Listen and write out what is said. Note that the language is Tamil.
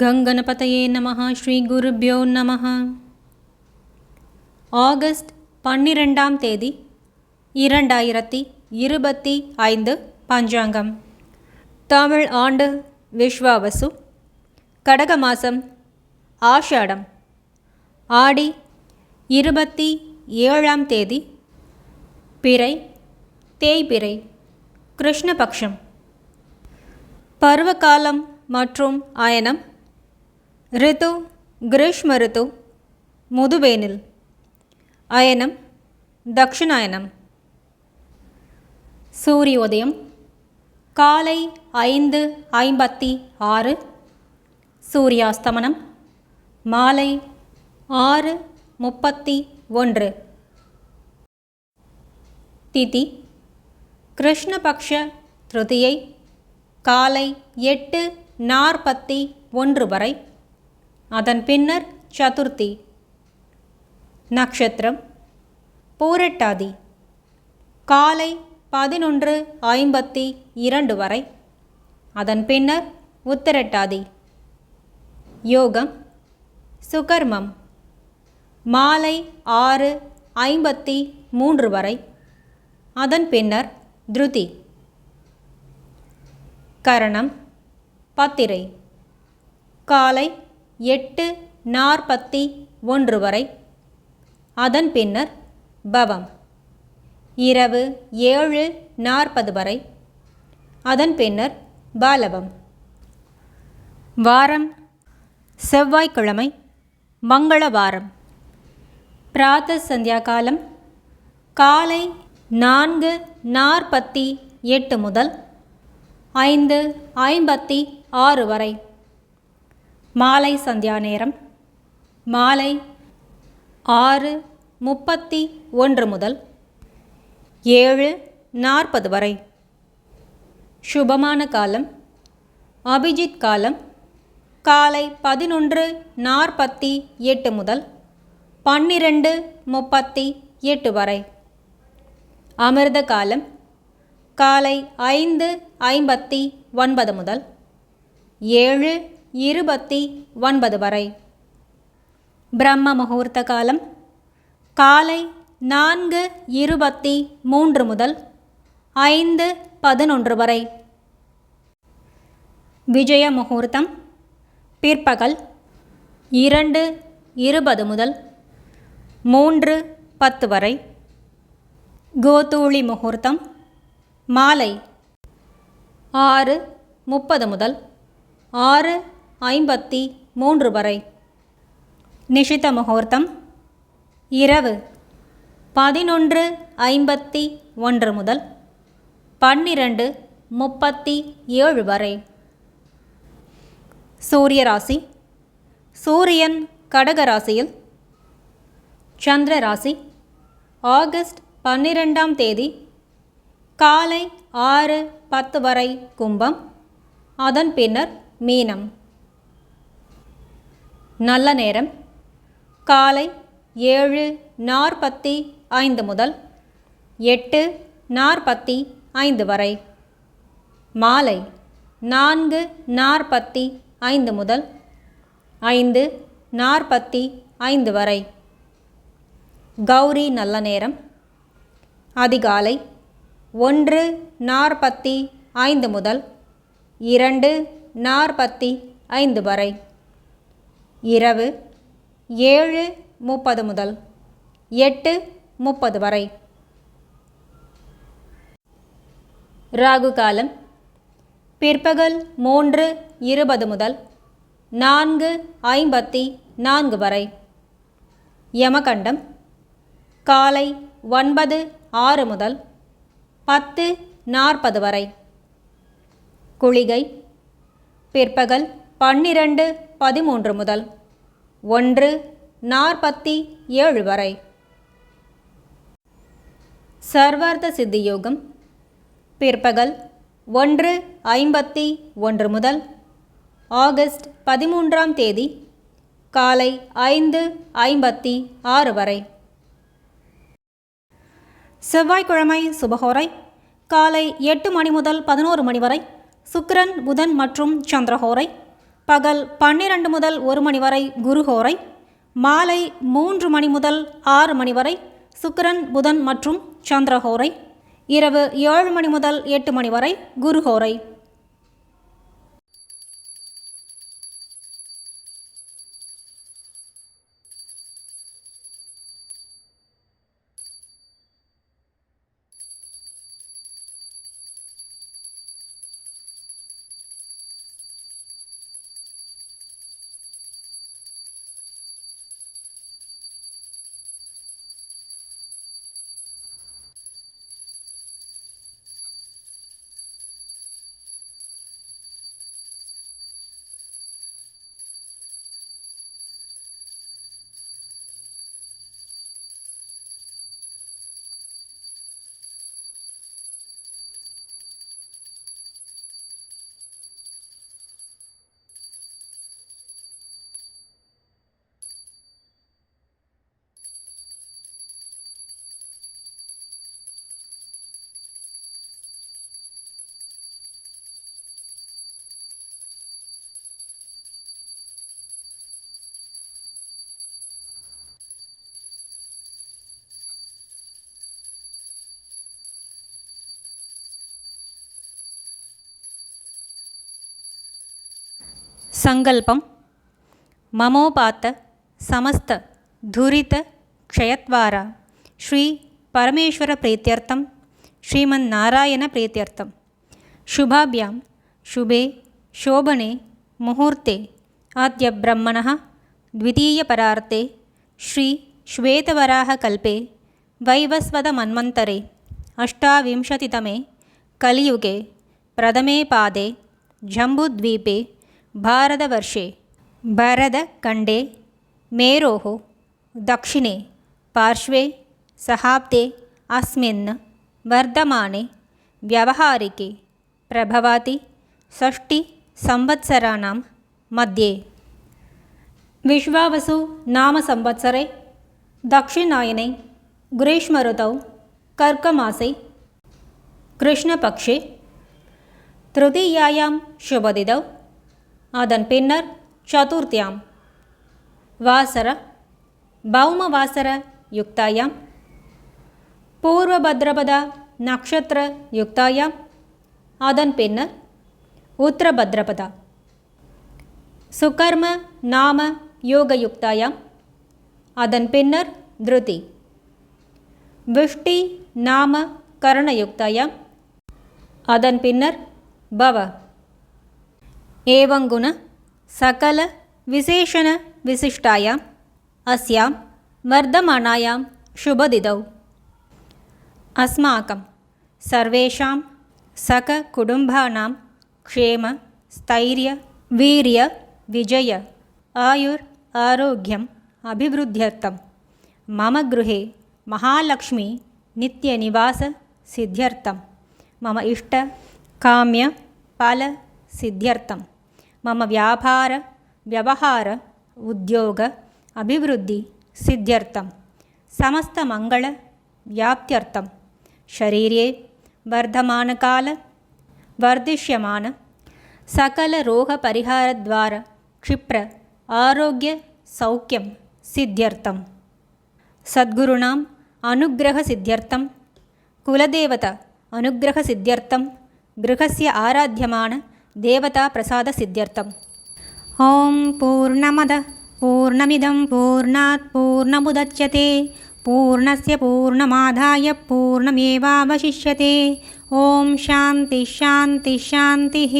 கங்கணபதயே நமः. ஸ்ரீ குருப்யோ நமः. ஆகஸ்ட் 12ஆம் தேதி 2025 பஞ்சாங்கம். தமிழ் ஆண்டு விஸ்வாவசு. கடக மாதம் ஆஷாடம். ஆடி 27ஆம் தேதி பிறை தேய்பிறை கிருஷ்ணபக்ஷம். பருவகாலம் மற்றும் அயனம் ரித்து கிரீஷ்ம ரித்து முதுவேனில். அயனம் தக்ஷிணாயனம். சூரியோதயம் காலை 5:56. சூரியாஸ்தமனம் மாலை 6:31. திதி கிருஷ்ணபக்ஷ திருதியை காலை 8:41 வரை. அதன் பின்னர் சதுர்த்தி. நக்ஷத்திரம் பூரட்டாதி காலை 11:52 வரை. அதன் பின்னர் உத்திரட்டாதி. யோகம் சுகர்மம் மாலை 6:53 வரை. அதன் பின்னர் திருதி. கரணம் பத்திரை காலை 8:41 வரை. அதன் பின்னர் பவம் இரவு 7:40 வரை. அதன் பின்னர் பாலவம். வாரம் செவ்வாய்க்கிழமை மங்களவாரம். பிராத சந்தியா காலம் காலை 4:48 முதல் 5:56 வரை. மாலை சந்தியா நேரம் மாலை 6:31 முதல் 7:40 வரை. சுபமான காலம் அபிஜித் காலம் காலை 11:48 முதல் 12:38 வரை. அமிர்த காலம் காலை 5:59 முதல் 7:29 வரை. பிரம்ம முகூர்த்த காலம் காலை 4:23 முதல் 5:11 வரை. விஜய முகூர்த்தம் பிற்பகல் 2:20 முதல் 3:10 வரை. கோதூளி முகூர்த்தம் மாலை 6:30 முதல் 6:53 வரை. நிஷித முகூர்த்தம் இரவு 11:51 முதல் 12:37 வரை. சூரிய ராசி சூரியன் கடக ராசியில். சந்திர ராசி ஆகஸ்ட் 12ஆம் தேதி காலை 6:10 வரை கும்பம். அதன் பின்னர் மீனம். நல்ல நேரம் காலை 7:45 முதல் 8:45 வரை. மாலை 4:45 முதல் 5:45 வரை. கௌரி நல்ல நேரம் அதிகாலை 1:45 முதல் 2:45 வரை. இரவு 7:30 முதல் 8:30 வரை. ராகு காலம் பிற்பகல் 3:20 முதல் 4:54 வரை. யமகண்டம் காலை 9:06 முதல் 10:40 வரை. குளிகை பிற்பகல் 12:13 முதல் 1:47 வரை. சர்வார்த்த சித்தி யோகம் பிற்பகல் 1:51 முதல் ஆகஸ்ட் 13ஆம் தேதி காலை 5:56 வரை. செவ்வாய்க்கிழமை சுபஹோரை காலை 8 மணி முதல் 11 மணி வரை. சுக்கிரன் புதன் மற்றும் சந்திரஹோரை பகல் 12 முதல் 1 மணி வரை குருஹோரை, மாலை 3 மணி முதல் 6 மணி வரை சுக்கிரன், புதன் மற்றும் சந்திரஹோரை, இரவு 7 மணி முதல் 8 மணி வரை குருஹோரை. संकल्पम ममोपात समस्त धुरित क्षयत्वारा श्री परमेश्वर प्रीत्यर्थम श्रीमन्नारायण प्रीत्यर्थम शुभाभ्यां शुभे शोभने मुहूर्ते आद्य ब्रह्मणः द्वितीयपरार्ते श्री श्वेतवराहकल्पे वैवस्वतमन्वन्तरे अष्टाविंशतितमे कलियुगे प्रथमे पादे जम्बूद्वीपे भारतवर्षे भरतखण्डे मेरोः दक्षिणे पार्श्वे सहाब्दे अस्मिन् वर्धमाने व्यावहारिके प्रभवति षष्टिसंवत्सराणां मध्ये विश्वावसु नाम संवत्सरे दक्षिणायने ग्रीष्मऋतौ कर्कमासे कृष्णपक्षे तृतीयायां शुभदिनौ அதன் பின்னர் சதுர்த்தியாம் வாசர பௌமவாசர யுக்தாயாம் பூர்வபத்ரபத நக்ஷத்திர யுக்தாயாம் அதன் பின்னர் உத்திரபத்ரபதா சுகர்ம நாம யோகயுக்தாயாம் அதன் பின்னர் திருதி விஷ்டி நாம கரணயுக்தாயாம் அதன் பின்னர் பவ एवं गुण सकल विशेषण विशिष्टायाम् अस्यां वर्धमानायां शुभदिनौ अस्माकं सर्वेषां सककुटुम्बानां क्षेम स्थैर्य वीर्य विजय आयुर् आरोग्यम् अभिवृद्ध्यर्थं मम गृहे महालक्ष्मी नित्यनिवास सिद्ध्यर्थं मम इष्ट काम्य फल सिद्ध्यर्थं मम व्यापार व्यवहार उद्योग अभिवृद्धि सिद्ध्यर्थं समस्त मंगल व्याप्त्यर्थं शरीरे वर्धमानकाल वर्धिष्यमान सकल रोग परिहार द्वारा क्षिप्र आरोग्य सौख्यं सिद्ध्यर्थं सद्गुरूणां अनुग्रह सिद्ध्यर्थं कुलदेवता अनुग्रह सिद्ध्यर्थं गृहस्य आराध्यमान देवता प्रसाद सिद्ध्यर्थम् ओं पूर्णमदः पूर्णमिदं पूर्णात् पूर्णमुदच्यते पूर्णस्य पूर्णमादाय पूर्णमेवावशिष्यते ओं शान्ति शान्ति शान्तिः।